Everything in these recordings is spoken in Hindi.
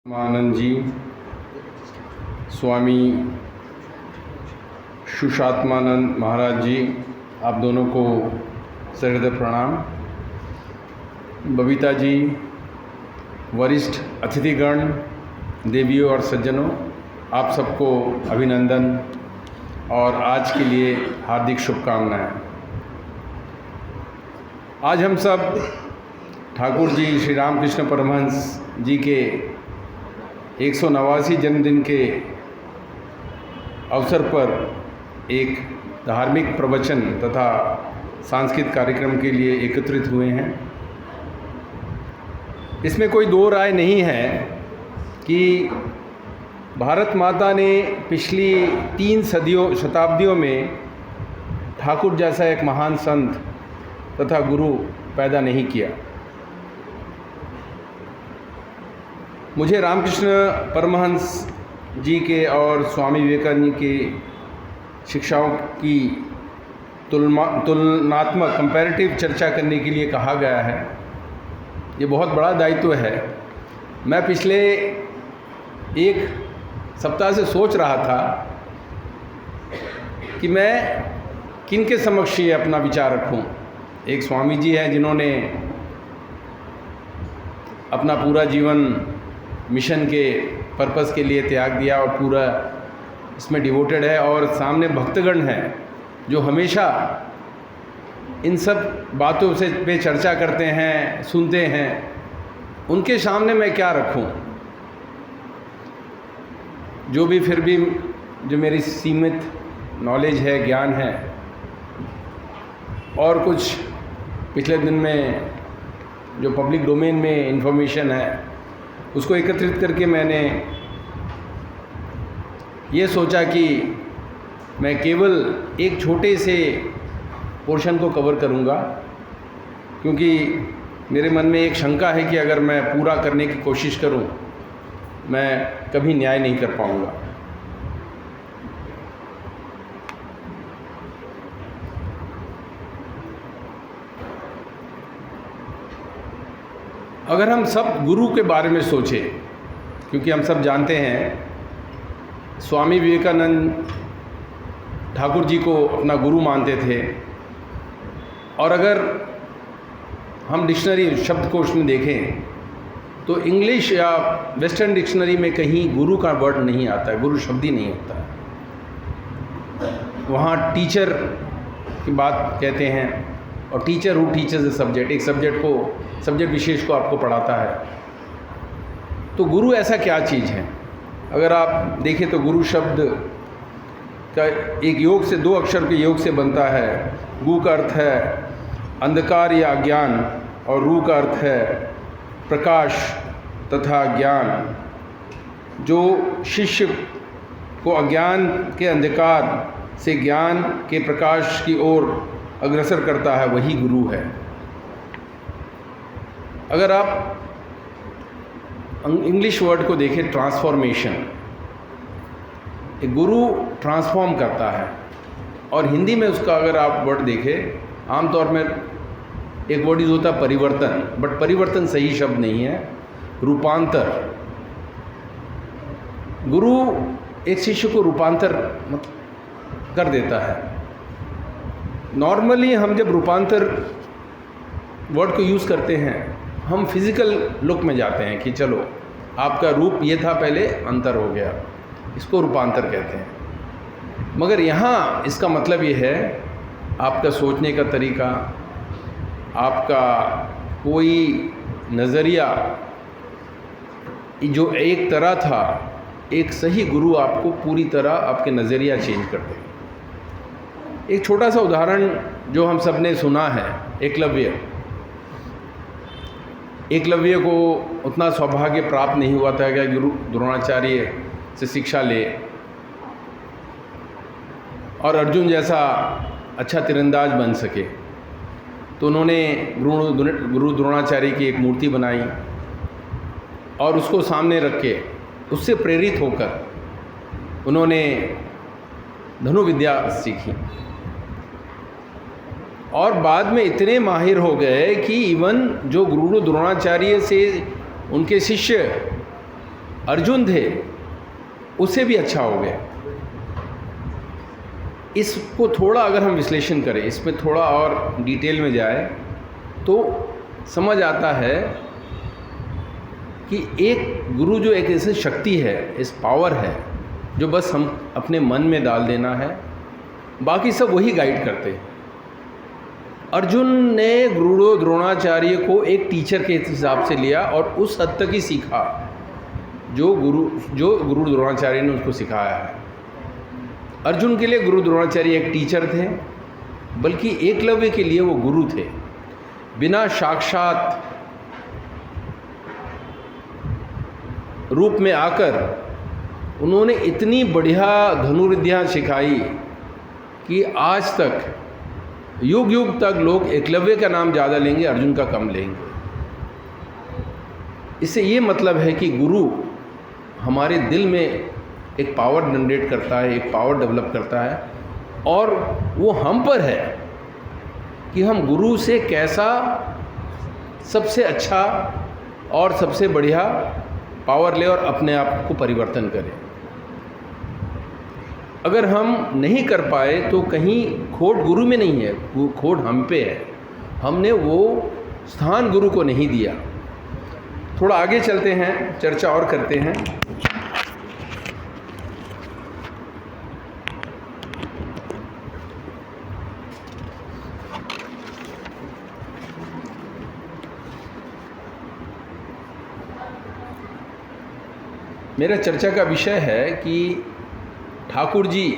आनंद जी, स्वामी सुषात्मानंद महाराज जी, आप दोनों को सहृदय प्रणाम। बबीता जी, वरिष्ठ अतिथिगण, देवियों और सज्जनों, आप सबको अभिनंदन और आज के लिए हार्दिक शुभकामनाएं। आज हम सब ठाकुर जी श्री रामकृष्ण परमहंस जी के 189 जन्मदिन के अवसर पर एक धार्मिक प्रवचन तथा सांस्कृतिक कार्यक्रम के लिए एकत्रित हुए हैं। इसमें कोई दो राय नहीं है कि भारत माता ने पिछली 3 शताब्दियों में ठाकुर जैसा एक महान संत तथा गुरु पैदा नहीं किया। मुझे रामकृष्ण परमहंस जी के और स्वामी विवेकानंद की शिक्षाओं की तुलनात्मक कंपैरेटिव चर्चा करने के लिए कहा गया है। ये बहुत बड़ा दायित्व है। मैं पिछले 1 सप्ताह से सोच रहा था कि मैं किन के समक्ष ये अपना विचार रखूं। एक स्वामी जी हैं जिन्होंने अपना पूरा जीवन मिशन के पर्पस के लिए त्याग दिया और पूरा इसमें डिवोटेड है, और सामने भक्तगण हैं जो हमेशा इन सब बातों से पे चर्चा करते हैं, सुनते हैं। उनके सामने मैं क्या रखूं? जो भी फिर भी जो मेरी सीमित नॉलेज है, ज्ञान है, और कुछ पिछले दिन में जो पब्लिक डोमेन में इंफॉर्मेशन है, उसको एकत्रित करके मैंने ये सोचा कि मैं केवल एक छोटे से पोर्शन को कवर करूँगा, क्योंकि मेरे मन में एक शंका है कि अगर मैं पूरा करने की कोशिश करूँ, मैं कभी न्याय नहीं कर पाऊँगा। अगर हम सब गुरु के बारे में सोचें, क्योंकि हम सब जानते हैं स्वामी विवेकानंद ठाकुर जी को अपना गुरु मानते थे, और अगर हम डिक्शनरी शब्दकोश में देखें तो इंग्लिश या वेस्टर्न डिक्शनरी में कहीं गुरु का वर्ड नहीं आता है, गुरु शब्द ही नहीं होता है। वहाँ टीचर की बात कहते हैं, और teacher who teachers the subject, एक सब्जेक्ट विशेष को आपको पढ़ाता है। तो गुरु ऐसा क्या चीज़ है? अगर आप देखें तो गुरु शब्द का एक योग से, 2 अक्षर के योग से बनता है। गु का अर्थ है अंधकार या अज्ञान, और रू का अर्थ है प्रकाश तथा ज्ञान। जो शिष्य को अज्ञान के अंधकार से ज्ञान के प्रकाश की ओर अग्रसर करता है, वही गुरु है। अगर आप इंग्लिश वर्ड को देखें, ट्रांसफॉर्मेशन, एक गुरु ट्रांसफॉर्म करता है। और हिंदी में उसका अगर आप वर्ड देखें, आमतौर में एक वर्ड यूज होता है परिवर्तन, बट परिवर्तन सही शब्द नहीं है, रूपांतर। गुरु एक शिष्य को रूपांतर कर देता है। नॉर्मली हम जब रूपांतर वर्ड को यूज़ करते हैं, हम फिज़िकल लुक में जाते हैं कि चलो आपका रूप ये था पहले, अंतर हो गया, इसको रूपांतर कहते हैं। मगर यहाँ इसका मतलब ये है आपका सोचने का तरीका, आपका कोई नज़रिया जो एक तरह था, एक सही गुरु आपको पूरी तरह आपके नज़रिया चेंज कर देगा। एक छोटा सा उदाहरण जो हम सब ने सुना है, एकलव्य को उतना सौभाग्य प्राप्त नहीं हुआ था कि गुरु द्रोणाचार्य से शिक्षा ले, और अर्जुन जैसा अच्छा तीरंदाज बन सके। तो उन्होंने गुरु द्रोणाचार्य की एक मूर्ति बनाई, और उसको सामने रख के उससे प्रेरित होकर उन्होंने धनुर्विद्या सीखी, और बाद में इतने माहिर हो गए कि इवन जो गुरु द्रोणाचार्य से उनके शिष्य अर्जुन थे उससे भी अच्छा हो गया। इसको थोड़ा अगर हम विश्लेषण करें, इसमें थोड़ा और डिटेल में जाए तो समझ आता है कि एक गुरु जो एक ऐसी शक्ति है, इस पावर है जो बस हम अपने मन में डाल देना है, बाकी सब वही गाइड करते हैं। अर्जुन ने गुरु द्रोणाचार्य को एक टीचर के हिसाब से लिया और उस हद तक ही सीखा जो गुरु द्रोणाचार्य ने उसको सिखाया है। अर्जुन के लिए गुरु द्रोणाचार्य एक टीचर थे, बल्कि एकलव्य के लिए वो गुरु थे। बिना साक्षात रूप में आकर उन्होंने इतनी बढ़िया धनुर्विद्या सिखाई कि आज तक युग युग तक लोग एकलव्य का नाम ज़्यादा लेंगे, अर्जुन का कम लेंगे। इससे ये मतलब है कि गुरु हमारे दिल में एक पावर जनरेट करता है, एक पावर डेवलप करता है, और वो हम पर है कि हम गुरु से कैसा सबसे अच्छा और सबसे बढ़िया पावर ले और अपने आप को परिवर्तन करें। अगर हम नहीं कर पाए तो कहीं खोट गुरु में नहीं है, खोट हम पे है। हमने वो स्थान गुरु को नहीं दिया। थोड़ा आगे चलते हैं, चर्चा और करते हैं। मेरा चर्चा का विषय है कि ठाकुर जी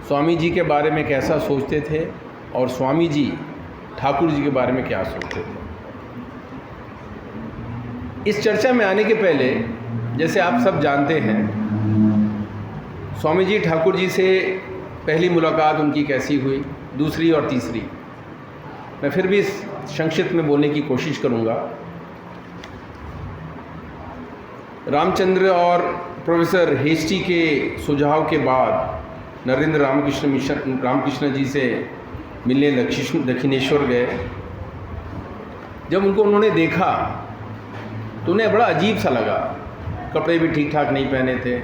स्वामी जी के बारे में कैसा सोचते थे और स्वामी जी ठाकुर जी के बारे में क्या सोचते थे। इस चर्चा में आने के पहले, जैसे आप सब जानते हैं, स्वामी जी ठाकुर जी से पहली मुलाकात उनकी कैसी हुई, दूसरी और तीसरी, मैं फिर भी संक्षिप्त में बोलने की कोशिश करूँगा। रामचंद्र और प्रोफेसर हेस्टी के सुझाव के बाद नरेंद्र रामकृष्ण जी से मिलने दक्षिणेश्वर गए। जब उन्होंने देखा तो उन्हें बड़ा अजीब सा लगा। कपड़े भी ठीक ठाक नहीं पहने थे,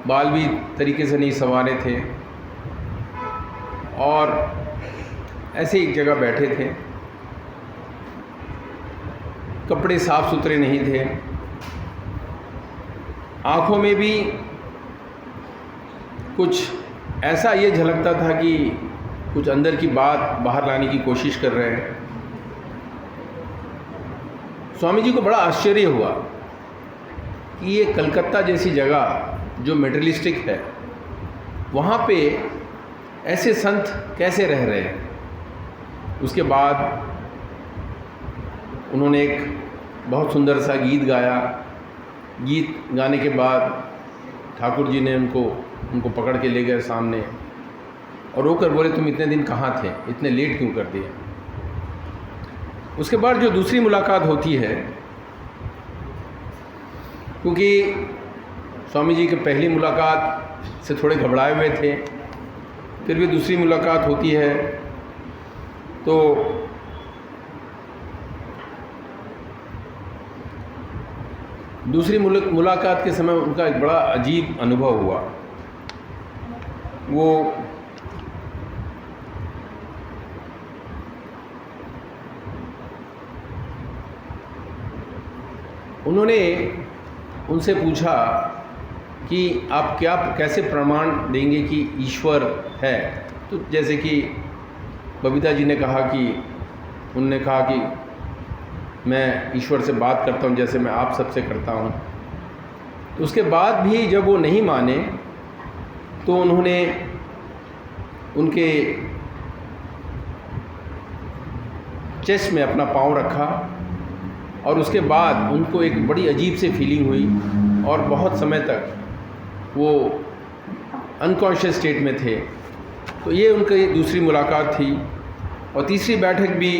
बाल भी तरीके से नहीं संवारे थे, और ऐसे एक जगह बैठे थे। कपड़े साफ सुथरे नहीं थे, आँखों में भी कुछ ऐसा ये झलकता था कि कुछ अंदर की बात बाहर लाने की कोशिश कर रहे हैं। स्वामी जी को बड़ा आश्चर्य हुआ कि ये कलकत्ता जैसी जगह जो मेटेरियलिस्टिक है, वहाँ पे ऐसे संत कैसे रह रहे हैं। उसके बाद उन्होंने एक बहुत सुंदर सा गीत गाया। गीत गाने के बाद ठाकुर जी ने उनको पकड़ के ले गए सामने और रोकर बोले, तुम इतने दिन कहाँ थे, इतने लेट क्यों कर दिए। उसके बाद जो दूसरी मुलाकात होती है, क्योंकि स्वामी जी की पहली मुलाकात से थोड़े घबराए हुए थे, फिर भी दूसरी मुलाकात होती है, तो दूसरी मुलाकात के समय उनका एक बड़ा अजीब अनुभव हुआ। वो उन्होंने उनसे पूछा कि आप कैसे प्रमाण देंगे कि ईश्वर है। तो जैसे कि बबीता जी ने कहा कि उन्होंने कहा कि मैं ईश्वर से बात करता हूँ जैसे मैं आप सबसे करता हूँ। तो उसके बाद भी जब वो नहीं माने तो उन्होंने उनके चेस्ट में अपना पाँव रखा और उसके बाद उनको एक बड़ी अजीब सी फीलिंग हुई और बहुत समय तक वो अनकॉन्शियस स्टेट में थे। तो ये उनकी दूसरी मुलाकात थी। और तीसरी बैठक भी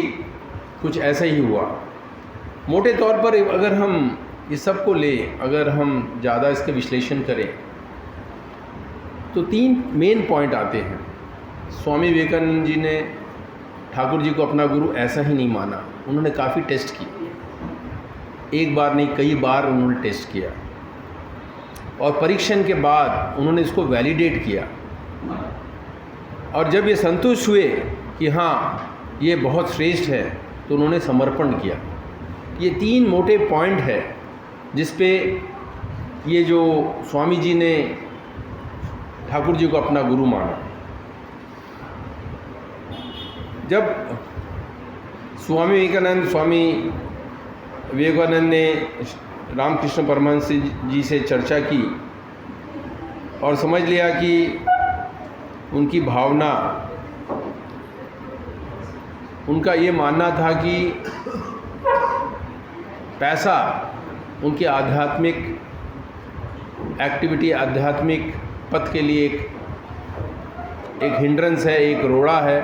कुछ ऐसा ही हुआ। मोटे तौर पर अगर हम इस सब को लें, अगर हम ज़्यादा इसके विश्लेषण करें तो 3 मेन पॉइंट आते हैं। स्वामी विवेकानंद जी ने ठाकुर जी को अपना गुरु ऐसा ही नहीं माना, उन्होंने काफ़ी टेस्ट की। एक बार नहीं कई बार उन्होंने टेस्ट किया और परीक्षण के बाद उन्होंने इसको वैलिडेट किया। और जब ये संतुष्ट हुए कि हाँ ये बहुत श्रेष्ठ है, तो उन्होंने समर्पण किया। ये 3 मोटे पॉइंट है जिस पे ये जो स्वामी जी ने ठाकुर जी को अपना गुरु माना। जब स्वामी विवेकानंद ने रामकृष्ण परमहंस जी से चर्चा की और समझ लिया कि उनकी भावना, उनका ये मानना था कि पैसा उनके आध्यात्मिक एक्टिविटी, आध्यात्मिक पथ के लिए एक हिंड्रेंस है, एक रोड़ा है।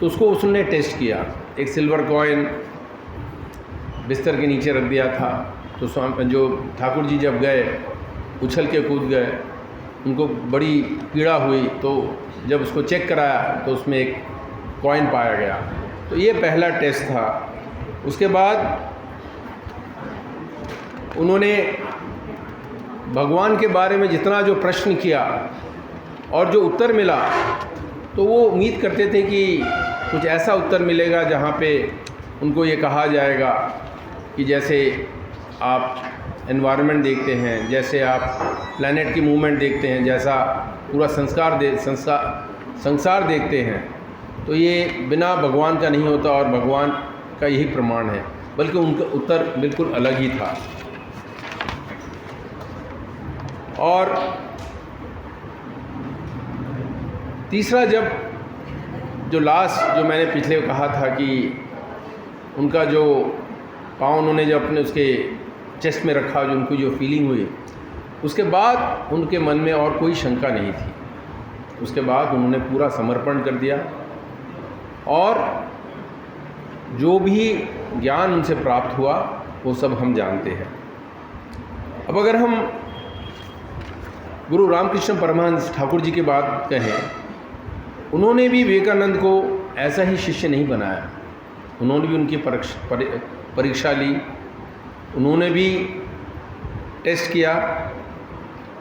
तो उसको उसने टेस्ट किया। एक सिल्वर कॉइन बिस्तर के नीचे रख दिया था। तो जो ठाकुर जी जब गए, उछल के कूद गए, उनको बड़ी पीड़ा हुई। तो जब उसको चेक कराया तो उसमें एक कॉइन पाया गया। तो ये पहला टेस्ट था। उसके बाद उन्होंने भगवान के बारे में जितना जो प्रश्न किया और जो उत्तर मिला, तो वो उम्मीद करते थे कि कुछ ऐसा उत्तर मिलेगा जहाँ पे उनको ये कहा जाएगा कि जैसे आप एनवायरनमेंट देखते हैं, जैसे आप प्लैनेट की मूवमेंट देखते हैं, जैसा पूरा संसार देखते हैं, तो ये बिना भगवान का नहीं होता और भगवान का यही प्रमाण है। बल्कि उनका उत्तर बिल्कुल अलग ही था। और तीसरा, जो मैंने पिछले कहा था कि उनका जो पाँव उन्होंने जब अपने उसके चेस्ट में रखा, जो उनको जो फीलिंग हुई, उसके बाद उनके मन में और कोई शंका नहीं थी। उसके बाद उन्होंने पूरा समर्पण कर दिया और जो भी ज्ञान उनसे प्राप्त हुआ वो सब हम जानते हैं। अब अगर हम गुरु रामकृष्ण परमहंस ठाकुर जी की बात कहें, उन्होंने भी विवेकानंद को ऐसा ही शिष्य नहीं बनाया। उन्होंने भी उनकी परीक्षा ली, उन्होंने भी टेस्ट किया।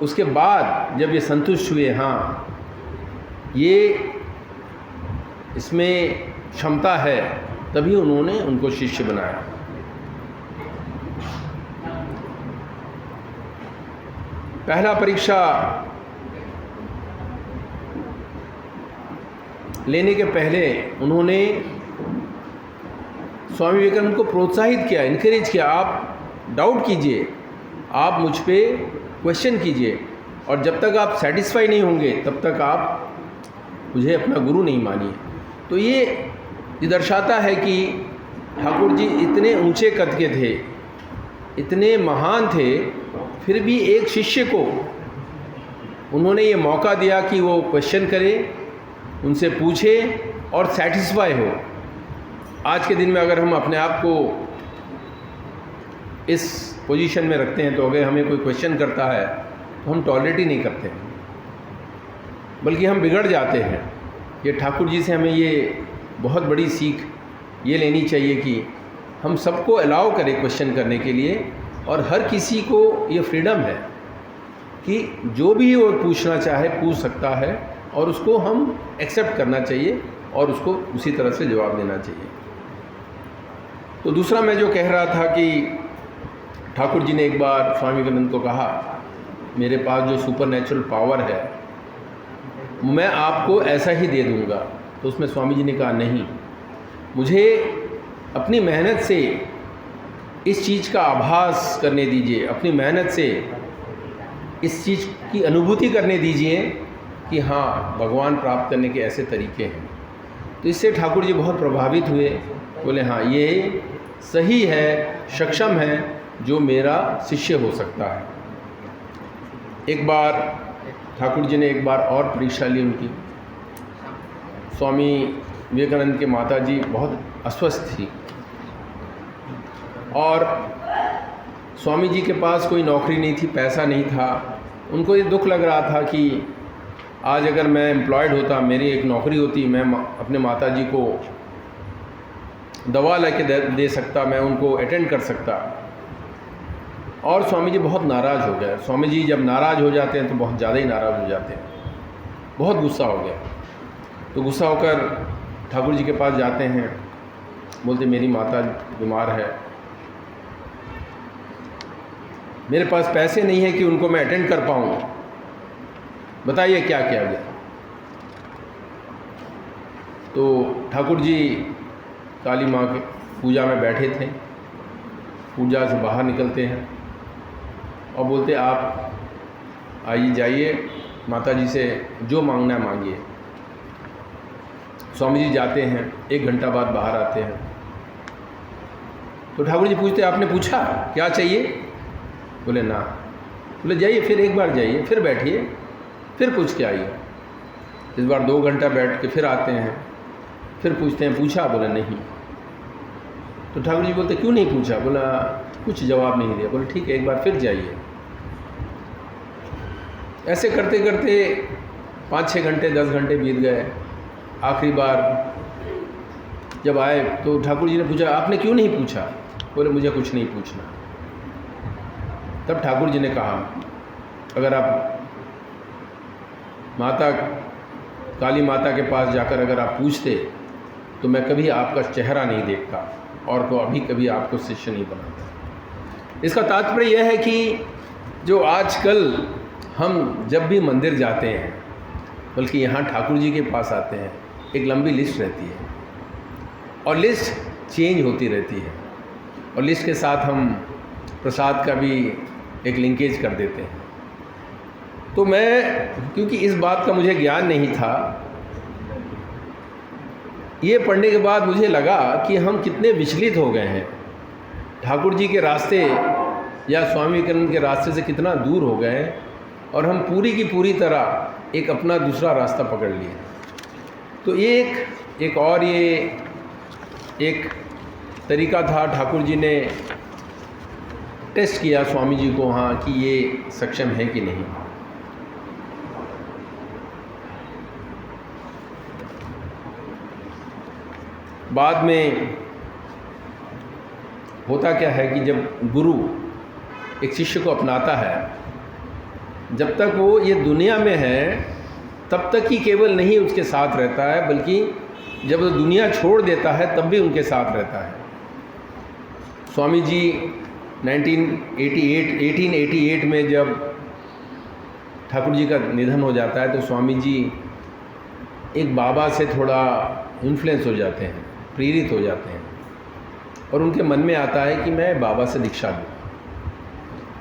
उसके बाद जब ये संतुष्ट हुए, हाँ ये इसमें क्षमता है, तभी उन्होंने उनको शिष्य बनाया। पहला परीक्षा लेने के पहले उन्होंने स्वामी विवेकानंद को प्रोत्साहित किया, इनकरेज किया, आप डाउट कीजिए, आप मुझ पे क्वेश्चन कीजिए, और जब तक आप सेटिस्फाई नहीं होंगे तब तक आप मुझे अपना गुरु नहीं मानिए। तो ये दर्शाता है कि ठाकुर जी इतने ऊंचे कद के थे, इतने महान थे, फिर भी एक शिष्य को उन्होंने ये मौका दिया कि वो क्वेश्चन करे, उनसे पूछे और सेटिस्फाई हो। आज के दिन में अगर हम अपने आप को इस पोजीशन में रखते हैं, तो अगर हमें कोई क्वेश्चन करता है तो हम टॉलरेट ही नहीं करते, बल्कि हम बिगड़ जाते हैं। ये ठाकुर जी से हमें ये बहुत बड़ी सीख ये लेनी चाहिए कि हम सबको अलाउ करें क्वेश्चन करने के लिए, और हर किसी को ये फ्रीडम है कि जो भी वो पूछना चाहे पूछ सकता है, और उसको हम एक्सेप्ट करना चाहिए और उसको उसी तरह से जवाब देना चाहिए। तो दूसरा मैं जो कह रहा था कि ठाकुर जी ने एक बार स्वामी विवेकानंद को कहा, मेरे पास जो सुपर नेचुरल पावर है मैं आपको ऐसा ही दे दूंगा। तो उसमें स्वामी जी ने कहा, नहीं, मुझे अपनी मेहनत से इस चीज़ का आभास करने दीजिए, अपनी मेहनत से इस चीज़ की अनुभूति करने दीजिए कि हाँ, भगवान प्राप्त करने के ऐसे तरीके हैं। तो इससे ठाकुर जी बहुत प्रभावित हुए, बोले हाँ ये सही है, सक्षम है, जो मेरा शिष्य हो सकता है। एक बार ठाकुर जी ने एक बार और परीक्षा ली उनकी। स्वामी विवेकानंद के माता जी बहुत अस्वस्थ थी और स्वामी जी के पास कोई नौकरी नहीं थी, पैसा नहीं था। उनको ये दुख लग रहा था कि आज अगर मैं एम्प्लॉयड होता, मेरी एक नौकरी होती, मैं अपने माता जी को दवा लेके दे सकता, मैं उनको अटेंड कर सकता। और स्वामी जी बहुत नाराज़ हो गए। स्वामी जी जब नाराज़ हो जाते हैं तो बहुत ज़्यादा ही नाराज़ हो जाते हैं, बहुत गुस्सा हो गया। तो गुस्सा होकर ठाकुर जी के पास जाते हैं, बोलते मेरी माता बीमार है, मेरे पास पैसे नहीं है कि उनको मैं अटेंड कर पाऊँ, बताइए क्या किया जाए। तो ठाकुर जी काली माँ के पूजा में बैठे थे, पूजा से बाहर निकलते हैं और बोलते आप आइए जाइए, माता जी से जो मांगना है मांगिए। स्वामी जी जाते हैं, 1 घंटा बाद बाहर आते हैं। तो ठाकुर जी पूछते आपने पूछा क्या चाहिए? बोले ना। बोले जाइए फिर एक बार जाइए, फिर बैठिए, फिर पूछ के आइए। इस बार 2 घंटा बैठ के फिर आते हैं, फिर पूछते हैं पूछा? बोले नहीं। तो ठाकुर जी बोलते क्यों नहीं पूछा? बोला कुछ जवाब नहीं दिया। बोले ठीक है एक बार फिर जाइए। ऐसे करते करते 5-6 घंटे 10 घंटे बीत गए। आखिरी बार जब आए तो ठाकुर जी ने पूछा आपने क्यों नहीं पूछा? बोले मुझे कुछ नहीं पूछना। तब ठाकुर जी ने कहा अगर आप माता काली माता के पास जाकर अगर आप पूछते तो मैं कभी आपका चेहरा नहीं देखता और तो अभी कभी आपको शिष्य नहीं बनाता। इसका तात्पर्य यह है कि जो आजकल हम जब भी मंदिर जाते हैं, बल्कि यहाँ ठाकुर जी के पास आते हैं, एक लंबी लिस्ट रहती है और लिस्ट चेंज होती रहती है और लिस्ट के साथ हम प्रसाद का भी एक लिंकेज कर देते हैं। तो मैं क्योंकि इस बात का मुझे ज्ञान नहीं था, ये पढ़ने के बाद मुझे लगा कि हम कितने विचलित हो गए हैं, ठाकुर जी के रास्ते या स्वामी विवेकानंद के रास्ते से कितना दूर हो गए हैं और हम पूरी की पूरी तरह एक अपना दूसरा रास्ता पकड़ लिए। तो ये एक तरीका था, ठाकुर जी ने टेस्ट किया स्वामी जी को हाँ कि ये सक्षम है कि नहीं। बाद में होता क्या है कि जब गुरु एक शिष्य को अपनाता है, जब तक वो ये दुनिया में है तब तक ही केवल नहीं उसके साथ रहता है, बल्कि जब वो दुनिया छोड़ देता है तब भी उनके साथ रहता है। स्वामी जी 1888 में जब ठाकुर जी का निधन हो जाता है तो स्वामी जी एक बाबा से थोड़ा इन्फ्लुएंस हो जाते हैं, प्रेरित हो जाते हैं और उनके मन में आता है कि मैं बाबा से दीक्षा लूँ।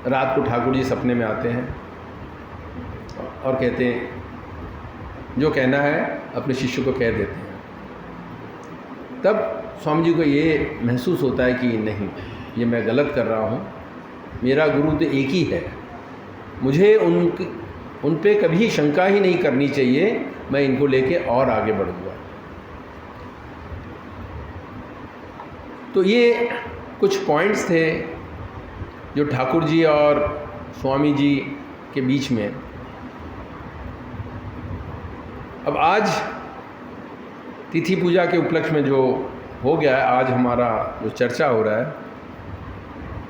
रात को ठाकुर जी सपने में आते हैं और कहते हैं जो कहना है अपने शिष्य को कह देते हैं। तब स्वामी जी को ये महसूस होता है कि नहीं, ये मैं गलत कर रहा हूँ, मेरा गुरु तो एक ही है, मुझे उन पे कभी शंका ही नहीं करनी चाहिए, मैं इनको लेके और आगे बढ़ूँगा। तो ये कुछ पॉइंट्स थे जो ठाकुर जी और स्वामी जी के बीच में। अब आज तिथि पूजा के उपलक्ष्य में जो हो गया है, आज हमारा जो चर्चा हो रहा है,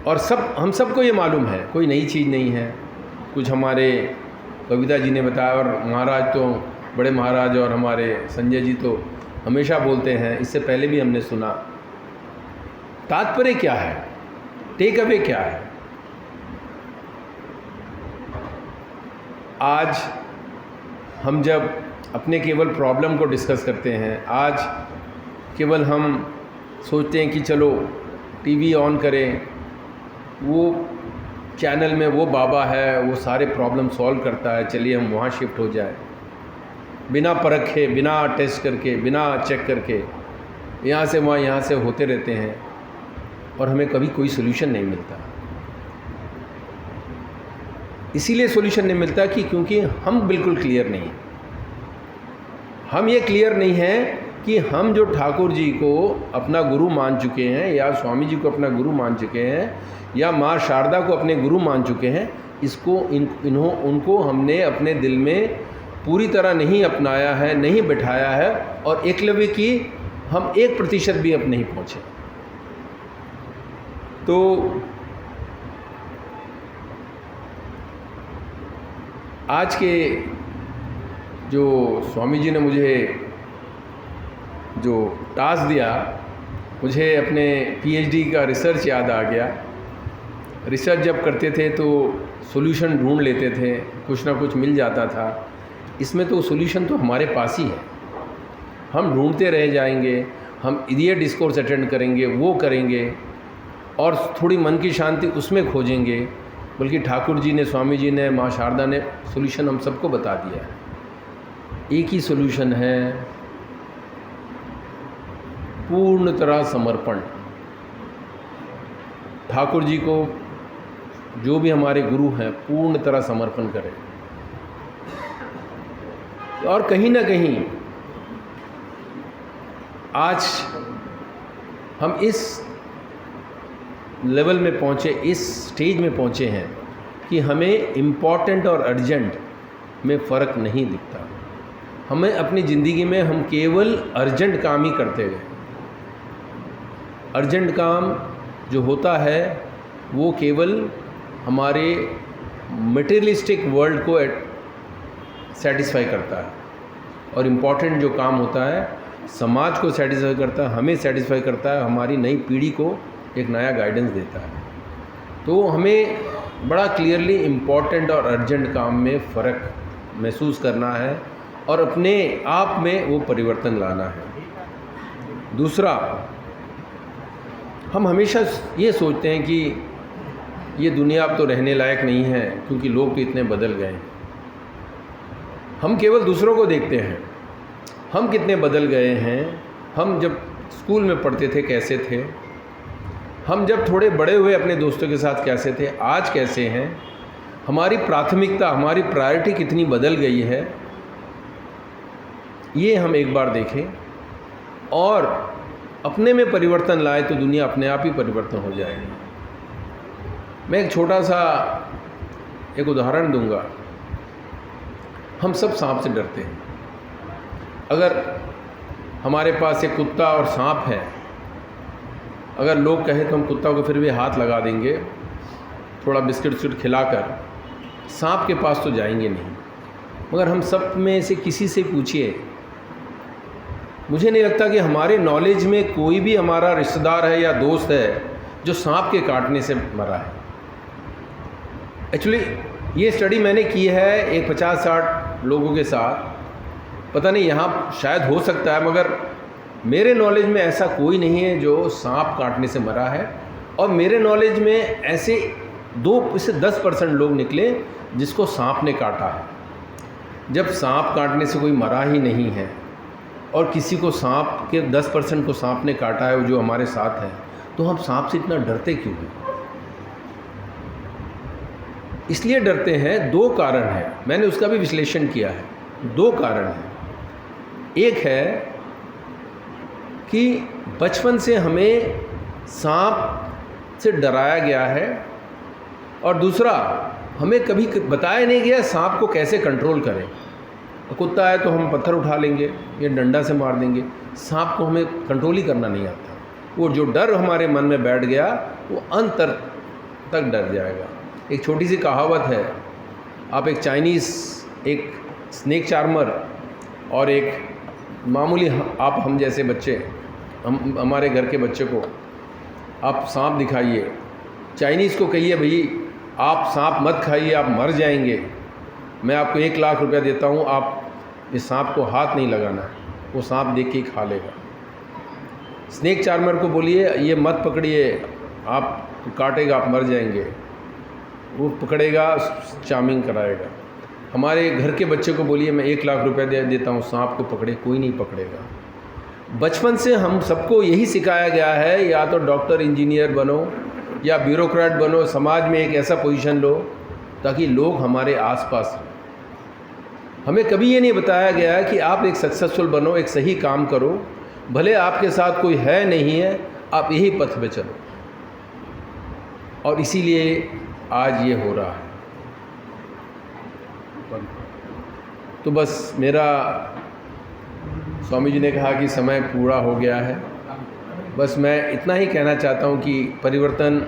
और हम सबको ये मालूम है, कोई नई चीज़ नहीं है। कुछ हमारे कविता जी ने बताया और महाराज तो बड़े महाराज और हमारे संजय जी तो हमेशा बोलते हैं, इससे पहले भी हमने सुना। तात्पर्य क्या है, टेक अवे क्या है? आज हम जब अपने केवल प्रॉब्लम को डिस्कस करते हैं, आज केवल हम सोचते हैं कि चलो टीवी ऑन करें, वो चैनल में वो बाबा है, वो सारे प्रॉब्लम सॉल्व करता है, चलिए हम वहाँ शिफ्ट हो जाए, बिना परखे, बिना टेस्ट करके, बिना चेक करके यहाँ से वहाँ, यहाँ से होते रहते हैं और हमें कभी कोई सोल्यूशन नहीं मिलता। इसीलिए सोल्यूशन नहीं मिलता कि क्योंकि हम बिल्कुल क्लियर नहीं, हम ये क्लियर नहीं है कि हम जो ठाकुर जी को अपना गुरु मान चुके हैं या स्वामी जी को अपना गुरु मान चुके हैं या माँ शारदा को अपने गुरु मान चुके हैं, उनको हमने अपने दिल में पूरी तरह नहीं अपनाया है, नहीं बिठाया है और एकलव्य की हम 1% भी अब नहीं पहुँचे। तो आज के जो स्वामी जी ने मुझे जो टास्क दिया, मुझे अपने पीएचडी का रिसर्च याद आ गया। रिसर्च जब करते थे तो सॉल्यूशन ढूंढ लेते थे, कुछ ना कुछ मिल जाता था। इसमें तो सॉल्यूशन तो हमारे पास ही है, हम ढूंढते रह जाएंगे, हम इडियट डिस्कोर्स अटेंड करेंगे, वो करेंगे और थोड़ी मन की शांति उसमें खोजेंगे। बल्कि ठाकुर जी ने, स्वामी जी ने, माँ शारदा ने सॉल्यूशन हम सबको बता दिया है। एक ही सॉल्यूशन है, पूर्ण तरह समर्पण। ठाकुर जी को, जो भी हमारे गुरु हैं, पूर्ण तरह समर्पण करें। और कहीं ना कहीं आज हम इस लेवल में पहुँचे, इस स्टेज में पहुँचे हैं कि हमें इम्पॉर्टेंट और अर्जेंट में फ़र्क नहीं दिखता। हमें अपनी ज़िंदगी में हम केवल अर्जेंट काम ही करते गए। अर्जेंट काम जो होता है वो केवल हमारे मटेरियलिस्टिक वर्ल्ड को सेटिस्फाई करता है, और इम्पॉर्टेंट जो काम होता है समाज को सेटिस्फाई करता है, हमें सेटिस्फाई करता है, हमारी नई पीढ़ी को एक नया गाइडेंस देता है। तो हमें बड़ा क्लियरली इम्पॉर्टेंट और अर्जेंट काम में फ़र्क महसूस करना है और अपने आप में वो परिवर्तन लाना है। दूसरा, हम हमेशा ये सोचते हैं कि ये दुनिया अब तो रहने लायक नहीं है क्योंकि लोग तो इतने बदल गए हैं। हम केवल दूसरों को देखते हैं, हम कितने बदल गए हैं। हम जब स्कूल में पढ़ते थे कैसे थे, हम जब थोड़े बड़े हुए अपने दोस्तों के साथ कैसे थे, आज कैसे हैं। हमारी प्राथमिकता, हमारी प्रायोरिटी कितनी बदल गई है, ये हम एक बार देखें और अपने में परिवर्तन लाए तो दुनिया अपने आप ही परिवर्तन हो जाएगी। मैं एक छोटा सा एक उदाहरण दूंगा। हम सब सांप से डरते हैं। अगर हमारे पास एक कुत्ता और सांप है, अगर लोग कहें तो हम कुत्ता को फिर भी हाथ लगा देंगे, थोड़ा बिस्किट विस्किट खिलाकर। सांप के पास तो जाएंगे नहीं। मगर हम सब में से किसी से पूछिए, मुझे नहीं लगता कि हमारे नॉलेज में कोई भी हमारा रिश्तेदार है या दोस्त है जो सांप के काटने से मरा है। एक्चुअली ये स्टडी मैंने की है एक 50-60 लोगों के साथ। पता नहीं यहाँ शायद हो सकता है, मगर मेरे नॉलेज में ऐसा कोई नहीं है जो सांप काटने से मरा है। और मेरे नॉलेज में ऐसे 2 से 10% लोग निकले जिसको सांप ने काटा है। जब सांप काटने से कोई मरा ही नहीं है और किसी को सांप के 10% को सांप ने काटा है, जो हमारे साथ है, तो हम सांप से इतना डरते क्यों हैं? इसलिए डरते हैं, 2 कारण हैं। मैंने उसका भी विश्लेषण किया है। 2 कारण हैं। एक है कि बचपन से हमें सांप से डराया गया है, और दूसरा, हमें कभी बताया नहीं गया सांप को कैसे कंट्रोल करें। कुत्ता है तो हम पत्थर उठा लेंगे या डंडा से मार देंगे, सांप को हमें कंट्रोल ही करना नहीं आता। वो जो डर हमारे मन में बैठ गया वो अंत तक डर जाएगा। एक छोटी सी कहावत है, आप एक चाइनीज़ एक स्नेक चार्मर और एक मामूली आप हम जैसे बच्चे, हमारे घर के बच्चे को आप सांप दिखाइए, चाइनीज़ को कहिए भाई आप सांप मत खाइए, आप मर जाएंगे, मैं आपको 1 लाख रुपया देता हूँ, आप इस सांप को हाथ नहीं लगाना है, वो सांप देख के ही खा लेगा। स्नेक चार्मर को बोलिए ये मत पकड़िए, आप काटेगा, आप मर जाएंगे, वो पकड़ेगा, चार्मिंग कराएगा। हमारे घर के बच्चे को बोलिए मैं 1 लाख रुपया दे देता हूँ, सांप को पकड़े, कोई नहीं पकड़ेगा। बचपन से हम सबको यही सिखाया गया है, या तो डॉक्टर इंजीनियर बनो या ब्यूरोक्रेट बनो, समाज में एक ऐसा पोजीशन लो ताकि लोग हमारे आसपास रहें। हमें कभी ये नहीं बताया गया है कि आप एक सक्सेसफुल बनो, एक सही काम करो, भले आपके साथ कोई है नहीं है, आप यही पथ पे चलो। और इसीलिए आज ये हो रहा है। तो बस मेरा, स्वामी जी ने कहा कि समय पूरा हो गया है। बस मैं इतना ही कहना चाहता हूँ कि परिवर्तन,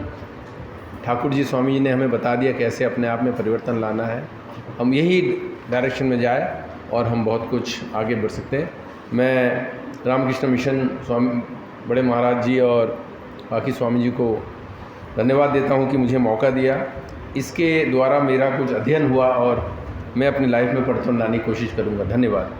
ठाकुर जी स्वामी जी ने हमें बता दिया कैसे अपने आप में परिवर्तन लाना है। हम यही डायरेक्शन में जाए और हम बहुत कुछ आगे बढ़ सकते हैं। मैं रामकृष्ण मिशन स्वामी बड़े महाराज जी और बाकी स्वामी जी को धन्यवाद देता हूँ कि मुझे मौका दिया। इसके द्वारा मेरा कुछ अध्ययन हुआ और मैं अपनी लाइफ में परतन लाने की कोशिश करूँगा। धन्यवाद।